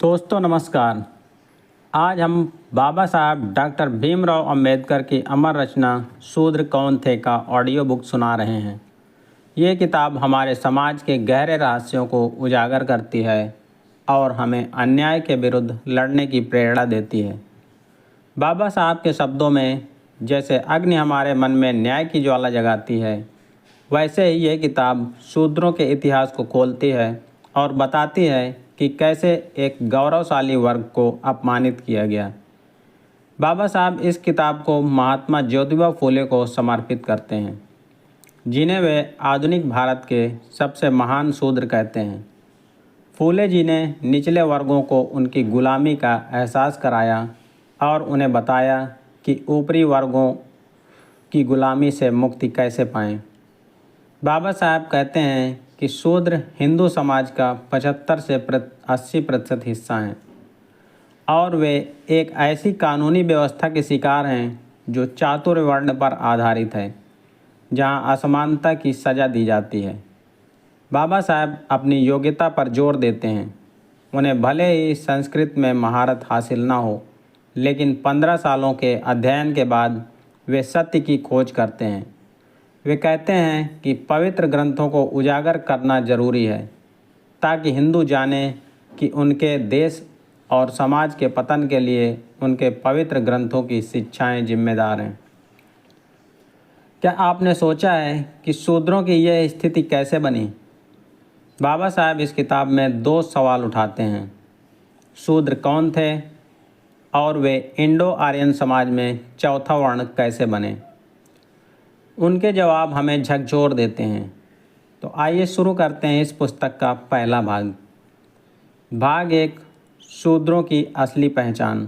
दोस्तों नमस्कार। आज हम बाबा साहब डॉक्टर भीमराव अंबेडकर की अमर रचना शूद्र कौन थे का ऑडियो बुक सुना रहे हैं। ये किताब हमारे समाज के गहरे रहस्यों को उजागर करती है और हमें अन्याय के विरुद्ध लड़ने की प्रेरणा देती है। बाबा साहब के शब्दों में जैसे अग्नि हमारे मन में न्याय की ज्वाला जगाती है, वैसे ही यह किताब शूद्रों के इतिहास को खोलती है और बताती है कि कैसे एक गौरवशाली वर्ग को अपमानित किया गया। बाबा साहब इस किताब को महात्मा ज्योतिबा फूले को समर्पित करते हैं, जिन्हें वे आधुनिक भारत के सबसे महान शूद्र कहते हैं। फूले जी ने निचले वर्गों को उनकी गुलामी का एहसास कराया और उन्हें बताया कि ऊपरी वर्गों की गुलामी से मुक्ति कैसे पाएं। बाबा साहब कहते हैं कि शूद्र हिंदू समाज का 75 से 80% हिस्सा हैं और वे एक ऐसी कानूनी व्यवस्था के शिकार हैं जो चातुर्य वर्ण पर आधारित है, जहां असमानता की सज़ा दी जाती है। बाबा साहब अपनी योग्यता पर जोर देते हैं। उन्हें भले ही संस्कृत में महारत हासिल ना हो, लेकिन 15 सालों के अध्ययन के बाद वे सत्य की खोज करते हैं। वे कहते हैं कि पवित्र ग्रंथों को उजागर करना जरूरी है ताकि हिंदू जाने कि उनके देश और समाज के पतन के लिए उनके पवित्र ग्रंथों की शिक्षाएं जिम्मेदार हैं। क्या आपने सोचा है कि शूद्रों की यह स्थिति कैसे बनी? बाबा साहब इस किताब में 2 सवाल उठाते हैं। शूद्र कौन थे और वे इंडो आर्यन समाज में चौथा वर्ण कैसे बने? उनके जवाब हमें झकझोर देते हैं। तो आइए शुरू करते हैं इस पुस्तक का पहला भाग। भाग 1, शूद्रों की असली पहचान।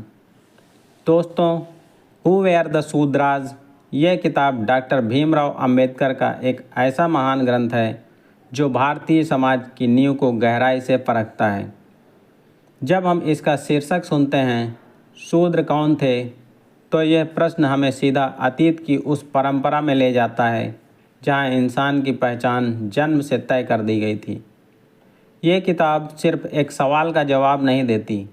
दोस्तों, हु वेयर द शूद्राज, यह किताब डॉक्टर भीमराव अंबेडकर का एक ऐसा महान ग्रंथ है जो भारतीय समाज की नींव को गहराई से परखता है। जब हम इसका शीर्षक सुनते हैं, शूद्र कौन थे, तो यह प्रश्न हमें सीधा अतीत की उस परंपरा में ले जाता है जहां इंसान की पहचान जन्म से तय कर दी गई थी। ये किताब सिर्फ एक सवाल का जवाब नहीं देती,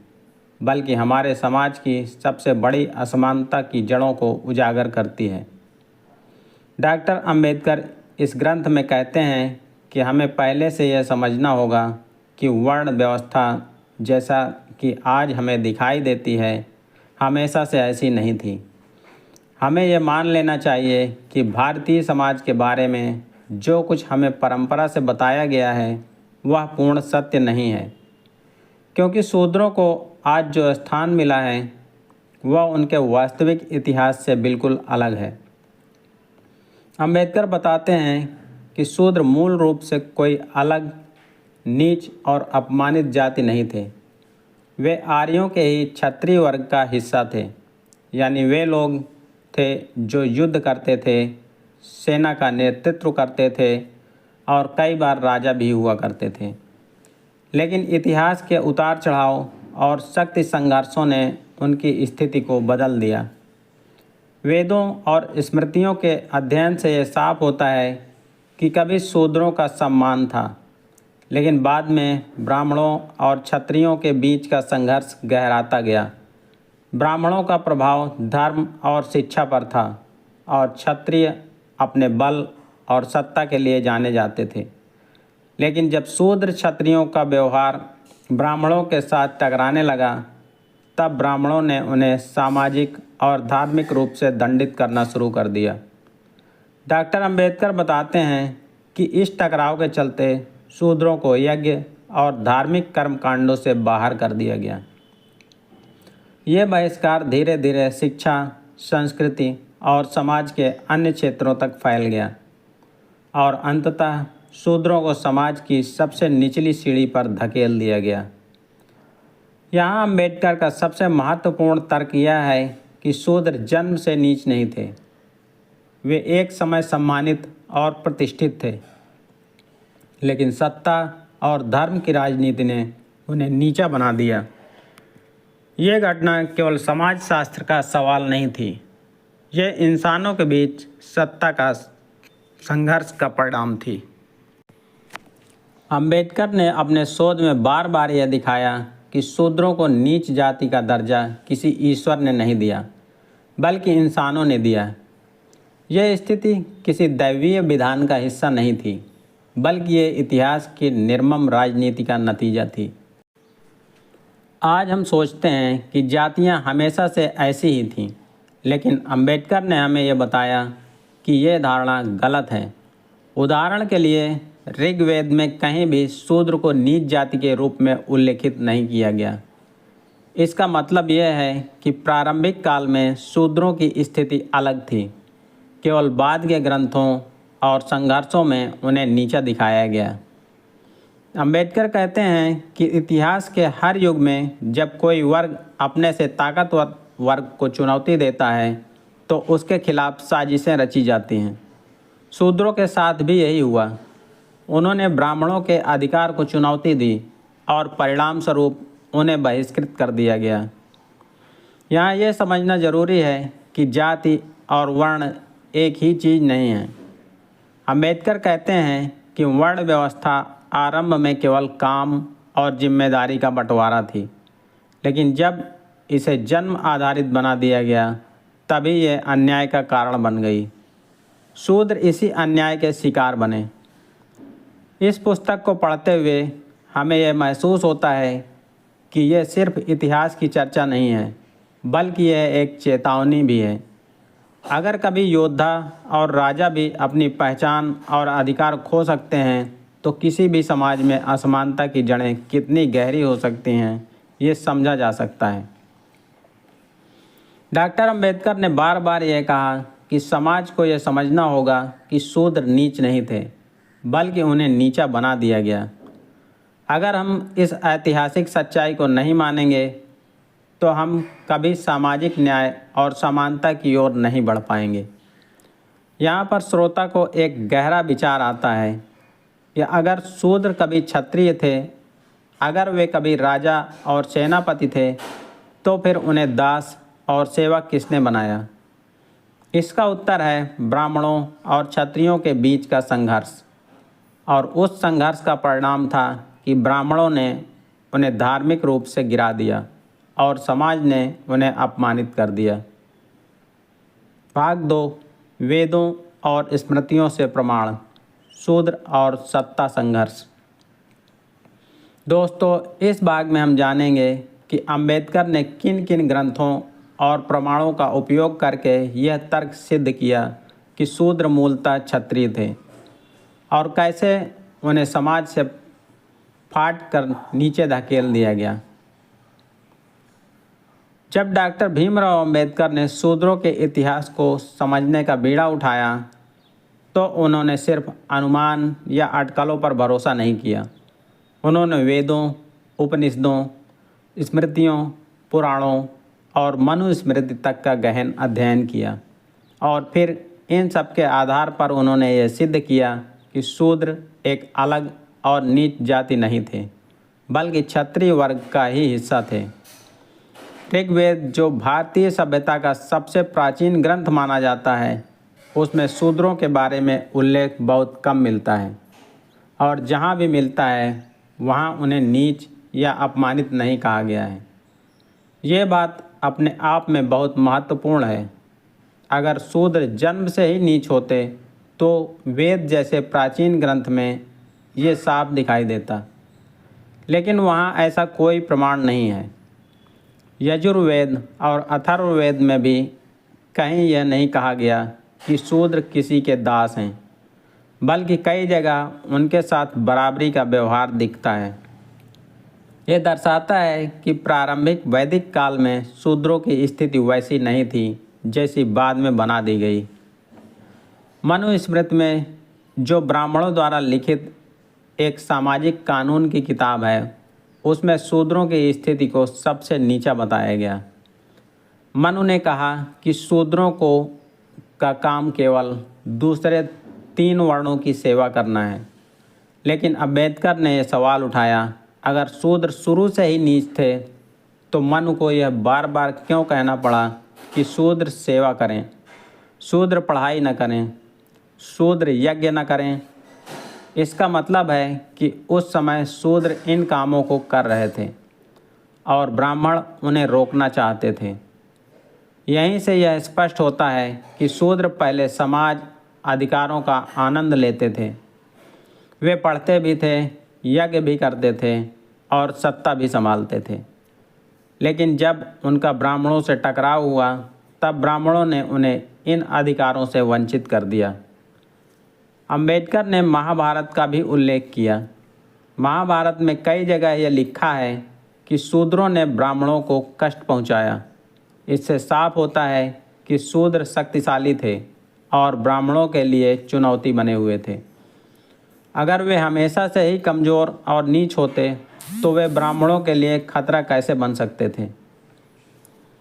बल्कि हमारे समाज की सबसे बड़ी असमानता की जड़ों को उजागर करती है। डॉक्टर अंबेडकर इस ग्रंथ में कहते हैं कि हमें पहले से यह समझना होगा कि वर्ण व्यवस्था जैसा कि आज हमें दिखाई देती है, हमेशा से ऐसी नहीं थी। हमें यह मान लेना चाहिए कि भारतीय समाज के बारे में जो कुछ हमें परंपरा से बताया गया है वह पूर्ण सत्य नहीं है, क्योंकि शूद्रों को आज जो स्थान मिला है वह उनके वास्तविक इतिहास से बिल्कुल अलग है। अंबेडकर बताते हैं कि शूद्र मूल रूप से कोई अलग, नीच और अपमानित जाति नहीं थे। वे आर्यों के ही क्षत्रिय वर्ग का हिस्सा थे, यानी वे लोग थे जो युद्ध करते थे, सेना का नेतृत्व करते थे और कई बार राजा भी हुआ करते थे। लेकिन इतिहास के उतार चढ़ाव और शक्ति संघर्षों ने उनकी स्थिति को बदल दिया। वेदों और स्मृतियों के अध्ययन से यह साफ होता है कि कभी शूद्रों का सम्मान था, लेकिन बाद में ब्राह्मणों और क्षत्रियों के बीच का संघर्ष गहराता गया। ब्राह्मणों का प्रभाव धर्म और शिक्षा पर था और क्षत्रिय अपने बल और सत्ता के लिए जाने जाते थे। लेकिन जब शूद्र क्षत्रियों का व्यवहार ब्राह्मणों के साथ टकराने लगा, तब ब्राह्मणों ने उन्हें सामाजिक और धार्मिक रूप से दंडित करना शुरू कर दिया। डॉक्टर अंबेडकर बताते हैं कि इस टकराव के चलते शूद्रों को यज्ञ और धार्मिक कर्मकांडों से बाहर कर दिया गया। ये बहिष्कार धीरे धीरे शिक्षा, संस्कृति और समाज के अन्य क्षेत्रों तक फैल गया और अंततः शूद्रों को समाज की सबसे निचली सीढ़ी पर धकेल दिया गया। यहाँ अंबेडकर का सबसे महत्वपूर्ण तर्क यह है कि शूद्र जन्म से नीच नहीं थे। वे एक समय सम्मानित और प्रतिष्ठित थे, लेकिन सत्ता और धर्म की राजनीति ने उन्हें नीचा बना दिया। ये घटना केवल समाजशास्त्र का सवाल नहीं थी, ये इंसानों के बीच सत्ता का संघर्ष का परिणाम थी। अंबेडकर ने अपने शोध में बार बार यह दिखाया कि शूद्रों को नीच जाति का दर्जा किसी ईश्वर ने नहीं दिया, बल्कि इंसानों ने दिया। यह स्थिति किसी दैवीय विधान का हिस्सा नहीं थी, बल्कि ये इतिहास की निर्मम राजनीति का नतीजा थी। आज हम सोचते हैं कि जातियां हमेशा से ऐसी ही थीं, लेकिन अंबेडकर ने हमें यह बताया कि यह धारणा गलत है। उदाहरण के लिए ऋग्वेद में कहीं भी शूद्र को नीच जाति के रूप में उल्लेखित नहीं किया गया। इसका मतलब यह है कि प्रारंभिक काल में शूद्रों की स्थिति अलग थी। केवल बाद के ग्रंथों और संघर्षों में उन्हें नीचा दिखाया गया। अंबेडकर कहते हैं कि इतिहास के हर युग में जब कोई वर्ग अपने से ताकतवर वर्ग को चुनौती देता है तो उसके खिलाफ साजिशें रची जाती हैं। शूद्रों के साथ भी यही हुआ। उन्होंने ब्राह्मणों के अधिकार को चुनौती दी और परिणाम स्वरूप उन्हें बहिष्कृत कर दिया गया। यहाँ यह समझना जरूरी है कि जाति और वर्ण एक ही चीज़ नहीं है। अंबेडकर कहते हैं कि वर्ण व्यवस्था आरंभ में केवल काम और जिम्मेदारी का बंटवारा थी, लेकिन जब इसे जन्म आधारित बना दिया गया तभी यह अन्याय का कारण बन गई। शूद्र इसी अन्याय के शिकार बने। इस पुस्तक को पढ़ते हुए हमें यह महसूस होता है कि यह सिर्फ इतिहास की चर्चा नहीं है, बल्कि यह एक चेतावनी भी है। अगर कभी योद्धा और राजा भी अपनी पहचान और अधिकार खो सकते हैं तो किसी भी समाज में असमानता की जड़ें कितनी गहरी हो सकती हैं, ये समझा जा सकता है। डॉक्टर अंबेडकर ने बार बार यह कहा कि समाज को यह समझना होगा कि शूद्र नीच नहीं थे, बल्कि उन्हें नीचा बना दिया गया। अगर हम इस ऐतिहासिक सच्चाई को नहीं मानेंगे तो हम कभी सामाजिक न्याय और समानता की ओर नहीं बढ़ पाएंगे। यहाँ पर श्रोता को एक गहरा विचार आता है कि अगर शूद्र कभी क्षत्रिय थे, अगर वे कभी राजा और सेनापति थे, तो फिर उन्हें दास और सेवक किसने बनाया? इसका उत्तर है ब्राह्मणों और क्षत्रियों के बीच का संघर्ष। और उस संघर्ष का परिणाम था कि ब्राह्मणों ने उन्हें धार्मिक रूप से गिरा दिया और समाज ने उन्हें अपमानित कर दिया। भाग 2, वेदों और स्मृतियों से प्रमाण, शूद्र और सत्ता संघर्ष। दोस्तों, इस भाग में हम जानेंगे कि अंबेडकर ने किन किन ग्रंथों और प्रमाणों का उपयोग करके यह तर्क सिद्ध किया कि शूद्र मूलतः क्षत्रिय थे और कैसे उन्हें समाज से फाड़ कर नीचे धकेल दिया गया। जब डॉक्टर भीमराव अंबेडकर ने शूद्रों के इतिहास को समझने का बीड़ा उठाया तो उन्होंने सिर्फ अनुमान या अटकलों पर भरोसा नहीं किया। उन्होंने वेदों, उपनिषदों, स्मृतियों, पुराणों और मनुस्मृति तक का गहन अध्ययन किया और फिर इन सब के आधार पर उन्होंने यह सिद्ध किया कि शूद्र एक अलग और नीच जाति नहीं थे, बल्कि क्षत्रिय वर्ग का ही हिस्सा थे। ऋग्वेद, जो भारतीय सभ्यता का सबसे प्राचीन ग्रंथ माना जाता है, उसमें शूद्रों के बारे में उल्लेख बहुत कम मिलता है और जहाँ भी मिलता है वहाँ उन्हें नीच या अपमानित नहीं कहा गया है। ये बात अपने आप में बहुत महत्वपूर्ण है। अगर शूद्र जन्म से ही नीच होते तो वेद जैसे प्राचीन ग्रंथ में ये साफ दिखाई देता, लेकिन वहाँ ऐसा कोई प्रमाण नहीं है। यजुर्वेद और अथर्ववेद में भी कहीं यह नहीं कहा गया कि शूद्र किसी के दास हैं, बल्कि कई जगह उनके साथ बराबरी का व्यवहार दिखता है। यह दर्शाता है कि प्रारंभिक वैदिक काल में शूद्रों की स्थिति वैसी नहीं थी जैसी बाद में बना दी गई। मनुस्मृति में, जो ब्राह्मणों द्वारा लिखित एक सामाजिक कानून की किताब है, उसमें शूद्रों की स्थिति को सबसे नीचा बताया गया। मनु ने कहा कि शूद्रों का काम केवल दूसरे 3 वर्णों की सेवा करना है। लेकिन अंबेडकर ने यह सवाल उठाया, अगर शूद्र शुरू से ही नीच थे तो मनु को यह बार बार क्यों कहना पड़ा कि शूद्र सेवा करें, शूद्र पढ़ाई न करें, शूद्र यज्ञ न करें? इसका मतलब है कि उस समय शूद्र इन कामों को कर रहे थे। और ब्राह्मण उन्हें रोकना चाहते थे। यहीं से यह स्पष्ट होता है कि शूद्र पहले समाज अधिकारों का आनंद लेते थे। वे पढ़ते भी थे, यज्ञ भी करते थे और सत्ता भी संभालते थे। लेकिन जब उनका ब्राह्मणों से टकराव हुआ तब ब्राह्मणों ने उन्हें इन अधिकारों से वंचित कर दिया। अंबेडकर ने महाभारत का भी उल्लेख किया। महाभारत में कई जगह यह लिखा है कि शूद्रों ने ब्राह्मणों को कष्ट पहुंचाया। इससे साफ होता है कि शूद्र शक्तिशाली थे और ब्राह्मणों के लिए चुनौती बने हुए थे। अगर वे हमेशा से ही कमज़ोर और नीच होते तो वे ब्राह्मणों के लिए खतरा कैसे बन सकते थे।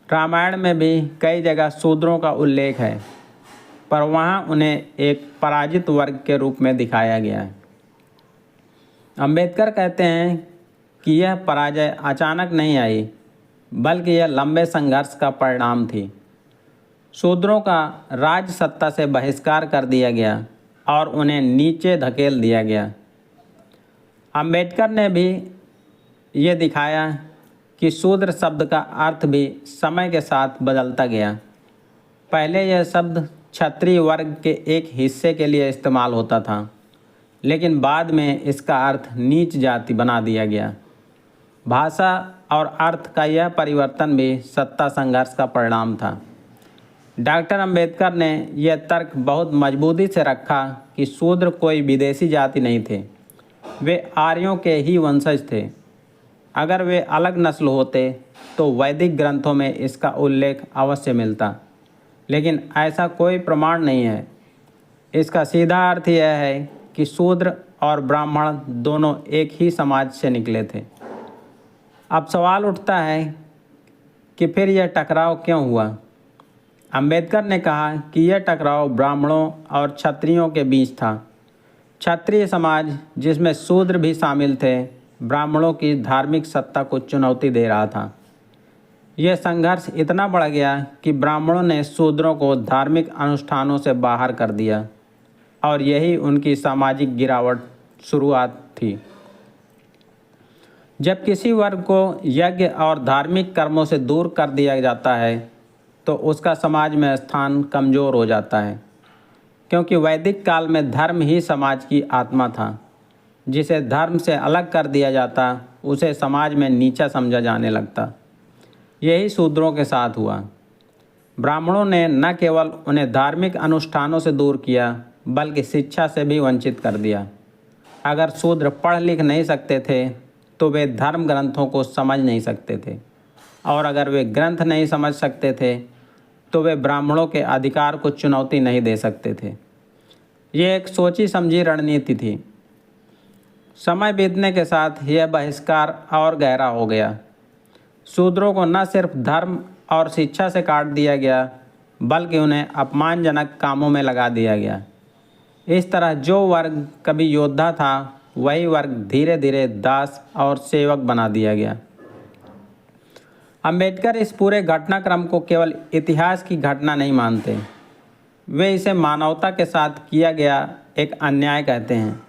रामायण में भी कई जगह शूद्रों का उल्लेख है, पर वहाँ उन्हें एक पराजित वर्ग के रूप में दिखाया गया है। अंबेडकर कहते हैं कि यह पराजय अचानक नहीं आई, बल्कि यह लंबे संघर्ष का परिणाम थी। शूद्रों का राज सत्ता से बहिष्कार कर दिया गया और उन्हें नीचे धकेल दिया गया। अंबेडकर ने भी ये दिखाया कि शूद्र शब्द का अर्थ भी समय के साथ बदलता गया। पहले यह शब्द क्षत्रिय वर्ग के एक हिस्से के लिए इस्तेमाल होता था, लेकिन बाद में इसका अर्थ नीच जाति बना दिया गया। भाषा और अर्थ का यह परिवर्तन भी सत्ता संघर्ष का परिणाम था। डॉक्टर अंबेडकर ने यह तर्क बहुत मजबूती से रखा कि शूद्र कोई विदेशी जाति नहीं थे, वे आर्यों के ही वंशज थे। अगर वे अलग नस्ल होते तो वैदिक ग्रंथों में इसका उल्लेख अवश्य मिलता, लेकिन ऐसा कोई प्रमाण नहीं है। इसका सीधा अर्थ यह है कि शूद्र और ब्राह्मण दोनों एक ही समाज से निकले थे। अब सवाल उठता है कि फिर यह टकराव क्यों हुआ। अंबेडकर ने कहा कि यह टकराव ब्राह्मणों और क्षत्रियों के बीच था। क्षत्रिय समाज, जिसमें शूद्र भी शामिल थे, ब्राह्मणों की धार्मिक सत्ता को चुनौती दे रहा था। यह संघर्ष इतना बढ़ गया कि ब्राह्मणों ने शूद्रों को धार्मिक अनुष्ठानों से बाहर कर दिया और यही उनकी सामाजिक गिरावट शुरुआत थी। जब किसी वर्ग को यज्ञ और धार्मिक कर्मों से दूर कर दिया जाता है तो उसका समाज में स्थान कमज़ोर हो जाता है, क्योंकि वैदिक काल में धर्म ही समाज की आत्मा था। जिसे धर्म से अलग कर दिया जाता उसे समाज में नीचा समझा जाने लगता। यही शूद्रों के साथ हुआ। ब्राह्मणों ने न केवल उन्हें धार्मिक अनुष्ठानों से दूर किया, बल्कि शिक्षा से भी वंचित कर दिया। अगर शूद्र पढ़ लिख नहीं सकते थे तो वे धर्म ग्रंथों को समझ नहीं सकते थे, और अगर वे ग्रंथ नहीं समझ सकते थे तो वे ब्राह्मणों के अधिकार को चुनौती नहीं दे सकते थे। ये एक सोची समझी रणनीति थी। समय बीतने के साथ यह बहिष्कार और गहरा हो गया। शूद्रों को न सिर्फ धर्म और शिक्षा से काट दिया गया, बल्कि उन्हें अपमानजनक कामों में लगा दिया गया। इस तरह जो वर्ग कभी योद्धा था, वही वर्ग धीरे धीरे दास और सेवक बना दिया गया। अंबेडकर इस पूरे घटनाक्रम को केवल इतिहास की घटना नहीं मानते, वे इसे मानवता के साथ किया गया एक अन्याय कहते हैं।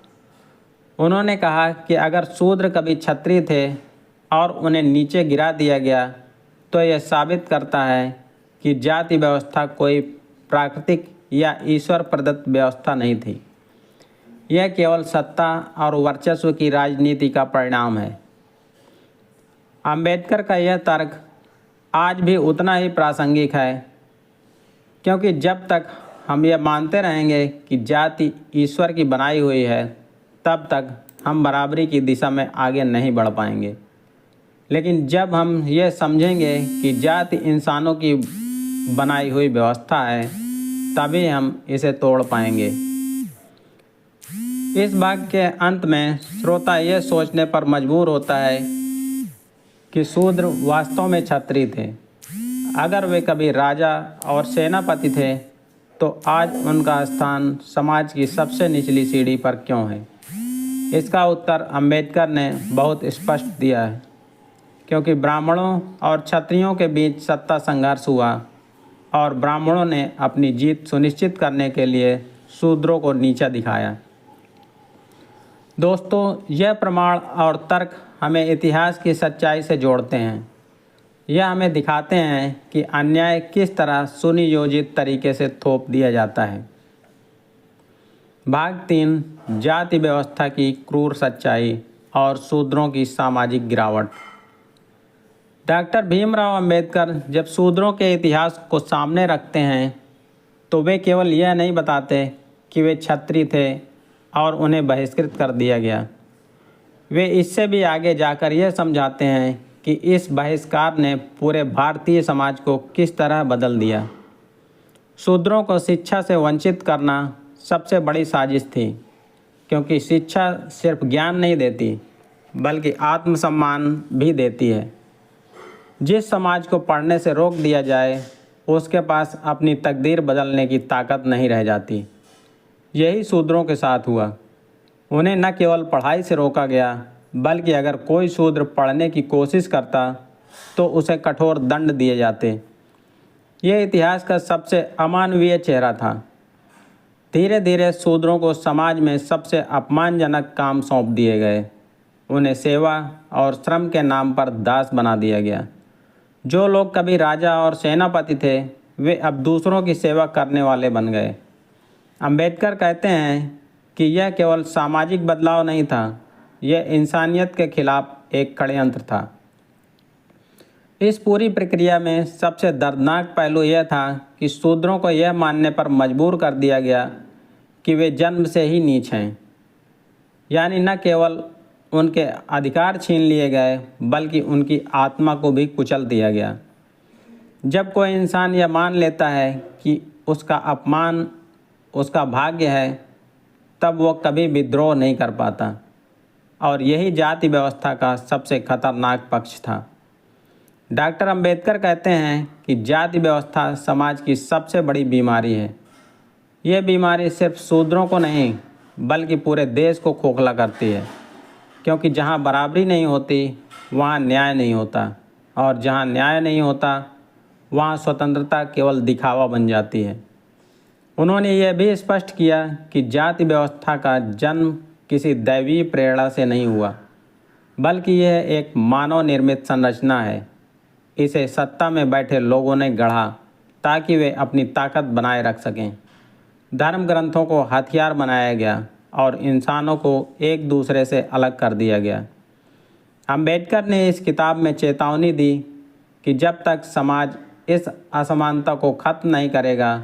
उन्होंने कहा कि अगर शूद्र कभी क्षत्रिय थे और उन्हें नीचे गिरा दिया गया तो यह साबित करता है कि जाति व्यवस्था कोई प्राकृतिक या ईश्वर प्रदत्त व्यवस्था नहीं थी। यह केवल सत्ता और वर्चस्व की राजनीति का परिणाम है। अंबेडकर का यह तर्क आज भी उतना ही प्रासंगिक है, क्योंकि जब तक हम यह मानते रहेंगे कि जाति ईश्वर की बनाई हुई है, तब तक हम बराबरी की दिशा में आगे नहीं बढ़ पाएंगे। लेकिन जब हम ये समझेंगे कि जाति इंसानों की बनाई हुई व्यवस्था है, तभी हम इसे तोड़ पाएंगे। इस भाग के अंत में श्रोता यह सोचने पर मजबूर होता है कि शूद्र वास्तव में क्षत्रिय थे। अगर वे कभी राजा और सेनापति थे तो आज उनका स्थान समाज की सबसे निचली सीढ़ी पर क्यों है? इसका उत्तर अंबेडकर ने बहुत स्पष्ट दिया है, क्योंकि ब्राह्मणों और क्षत्रियों के बीच सत्ता संघर्ष हुआ और ब्राह्मणों ने अपनी जीत सुनिश्चित करने के लिए शूद्रों को नीचा दिखाया। दोस्तों, यह प्रमाण और तर्क हमें इतिहास की सच्चाई से जोड़ते हैं। यह हमें दिखाते हैं कि अन्याय किस तरह सुनियोजित तरीके से थोप दिया जाता है। भाग 3, जाति व्यवस्था की क्रूर सच्चाई और शूद्रों की सामाजिक गिरावट। डॉक्टर भीमराव अंबेडकर जब शूद्रों के इतिहास को सामने रखते हैं तो वे केवल यह नहीं बताते कि वे क्षत्रिय थे और उन्हें बहिष्कृत कर दिया गया। वे इससे भी आगे जाकर यह समझाते हैं कि इस बहिष्कार ने पूरे भारतीय समाज को किस तरह बदल दिया। शूद्रों को शिक्षा से वंचित करना सबसे बड़ी साजिश थी, क्योंकि शिक्षा सिर्फ ज्ञान नहीं देती बल्कि आत्मसम्मान भी देती है। जिस समाज को पढ़ने से रोक दिया जाए उसके पास अपनी तकदीर बदलने की ताकत नहीं रह जाती। यही शूद्रों के साथ हुआ। उन्हें न केवल पढ़ाई से रोका गया बल्कि अगर कोई शूद्र पढ़ने की कोशिश करता तो उसे कठोर दंड दिए जाते। यह इतिहास का सबसे अमानवीय चेहरा था। धीरे धीरे शूद्रों को समाज में सबसे अपमानजनक काम सौंप दिए गए। उन्हें सेवा और श्रम के नाम पर दास बना दिया गया। जो लोग कभी राजा और सेनापति थे वे अब दूसरों की सेवा करने वाले बन गए। अंबेडकर कहते हैं कि यह केवल सामाजिक बदलाव नहीं था, यह इंसानियत के खिलाफ एक षड्यंत्र था। इस पूरी प्रक्रिया में सबसे दर्दनाक पहलू यह था कि शूद्रों को यह मानने पर मजबूर कर दिया गया कि वे जन्म से ही नीच हैं। यानी न केवल उनके अधिकार छीन लिए गए बल्कि उनकी आत्मा को भी कुचल दिया गया। जब कोई इंसान यह मान लेता है कि उसका अपमान उसका भाग्य है तब वो कभी विद्रोह नहीं कर पाता, और यही जाति व्यवस्था का सबसे खतरनाक पक्ष था। डॉक्टर अंबेडकर कहते हैं कि जाति व्यवस्था समाज की सबसे बड़ी बीमारी है। ये बीमारी सिर्फ शूद्रों को नहीं बल्कि पूरे देश को खोखला करती है, क्योंकि जहाँ बराबरी नहीं होती वहाँ न्याय नहीं होता, और जहाँ न्याय नहीं होता वहाँ स्वतंत्रता केवल दिखावा बन जाती है। उन्होंने यह भी स्पष्ट किया कि जाति व्यवस्था का जन्म किसी दैवीय प्रेरणा से नहीं हुआ बल्कि यह एक मानव निर्मित संरचना है। इसे सत्ता में बैठे लोगों ने गढ़ा ताकि वे अपनी ताकत बनाए रख सकें। धर्म ग्रंथों को हथियार बनाया गया और इंसानों को एक दूसरे से अलग कर दिया गया। अंबेडकर ने इस किताब में चेतावनी दी कि जब तक समाज इस असमानता को खत्म नहीं करेगा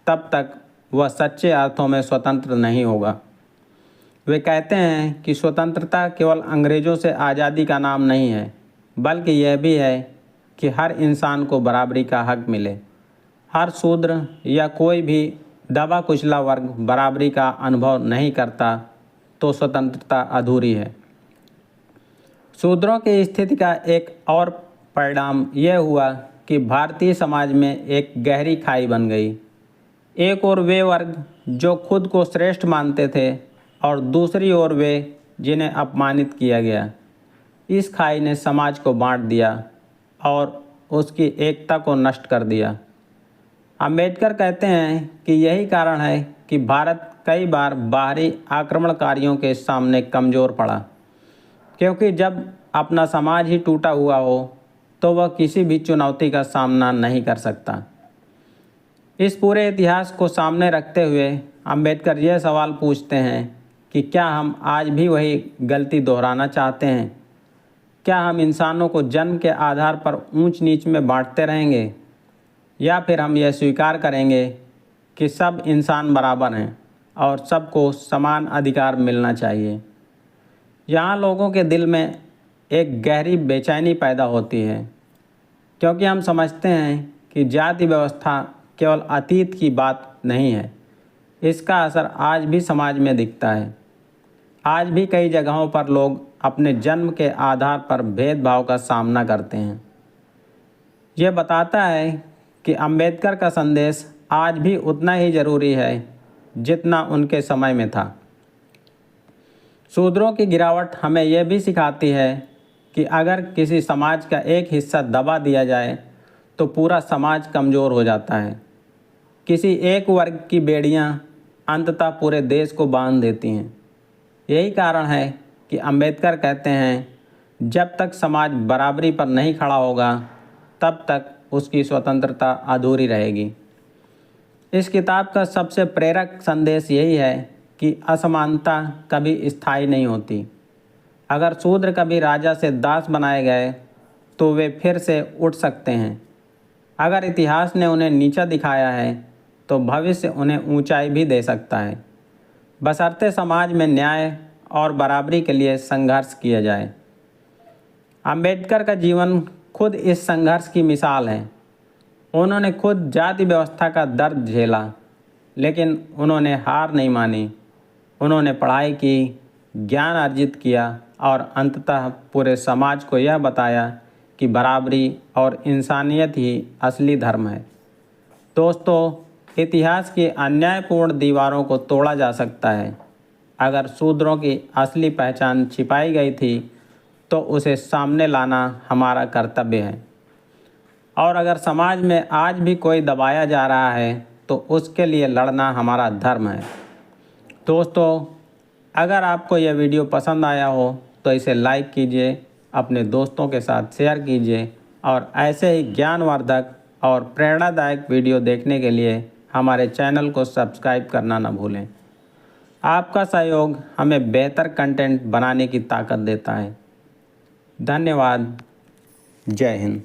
तब तक वह सच्चे अर्थों में स्वतंत्र नहीं होगा। वे कहते हैं कि स्वतंत्रता केवल अंग्रेज़ों से आज़ादी का नाम नहीं है बल्कि यह भी है कि हर इंसान को बराबरी का हक मिले। हर शूद्र या कोई भी दबा कुचला वर्ग बराबरी का अनुभव नहीं करता तो स्वतंत्रता अधूरी है। शूद्रों की स्थिति का एक और परिणाम यह हुआ कि भारतीय समाज में एक गहरी खाई बन गई। एक ओर वे वर्ग जो खुद को श्रेष्ठ मानते थे और दूसरी ओर वे जिन्हें अपमानित किया गया। इस खाई ने समाज को बांट दिया और उसकी एकता को नष्ट कर दिया। अंबेडकर कहते हैं कि यही कारण है कि भारत कई बार बाहरी आक्रमणकारियों के सामने कमज़ोर पड़ा, क्योंकि जब अपना समाज ही टूटा हुआ हो तो वह किसी भी चुनौती का सामना नहीं कर सकता। इस पूरे इतिहास को सामने रखते हुए अंबेडकर यह सवाल पूछते हैं कि क्या हम आज भी वही गलती दोहराना चाहते हैं? क्या हम इंसानों को जन्म के आधार पर ऊंच नीच में बांटते रहेंगे, या फिर हम यह स्वीकार करेंगे कि सब इंसान बराबर हैं और सबको समान अधिकार मिलना चाहिए? यहाँ लोगों के दिल में एक गहरी बेचैनी पैदा होती है, क्योंकि हम समझते हैं कि जाति व्यवस्था केवल अतीत की बात नहीं है, इसका असर आज भी समाज में दिखता है। आज भी कई जगहों पर लोग अपने जन्म के आधार पर भेदभाव का सामना करते हैं। यह बताता है कि अंबेडकर का संदेश आज भी उतना ही ज़रूरी है जितना उनके समय में था। शूद्रों की गिरावट हमें यह भी सिखाती है कि अगर किसी समाज का एक हिस्सा दबा दिया जाए तो पूरा समाज कमज़ोर हो जाता है। किसी एक वर्ग की बेड़ियां अंततः पूरे देश को बांध देती हैं। यही कारण है कि अंबेडकर कहते हैं जब तक समाज बराबरी पर नहीं खड़ा होगा तब तक उसकी स्वतंत्रता अधूरी रहेगी। इस किताब का सबसे प्रेरक संदेश यही है कि असमानता कभी स्थायी नहीं होती। अगर शूद्र कभी राजा से दास बनाए गए तो वे फिर से उठ सकते हैं। अगर इतिहास ने उन्हें नीचा दिखाया है तो भविष्य उन्हें ऊंचाई भी दे सकता है, बशर्ते समाज में न्याय और बराबरी के लिए संघर्ष किया जाए। अंबेडकर का जीवन खुद इस संघर्ष की मिसाल है। उन्होंने खुद जाति व्यवस्था का दर्द झेला, लेकिन उन्होंने हार नहीं मानी। उन्होंने पढ़ाई की, ज्ञान अर्जित किया और अंततः पूरे समाज को यह बताया कि बराबरी और इंसानियत ही असली धर्म है। दोस्तों, इतिहास की अन्यायपूर्ण दीवारों को तोड़ा जा सकता है। अगर शूद्रों की असली पहचान छिपाई गई थी तो उसे सामने लाना हमारा कर्तव्य है। और अगर समाज में आज भी कोई दबाया जा रहा है तो उसके लिए लड़ना हमारा धर्म है। दोस्तों, अगर आपको यह वीडियो पसंद आया हो तो इसे लाइक कीजिए, अपने दोस्तों के साथ शेयर कीजिए और ऐसे ही ज्ञानवर्धक और प्रेरणादायक वीडियो देखने के लिए हमारे चैनल को सब्सक्राइब करना न भूलें। आपका सहयोग हमें बेहतर कंटेंट बनाने की ताकत देता है। धन्यवाद। जय हिंद।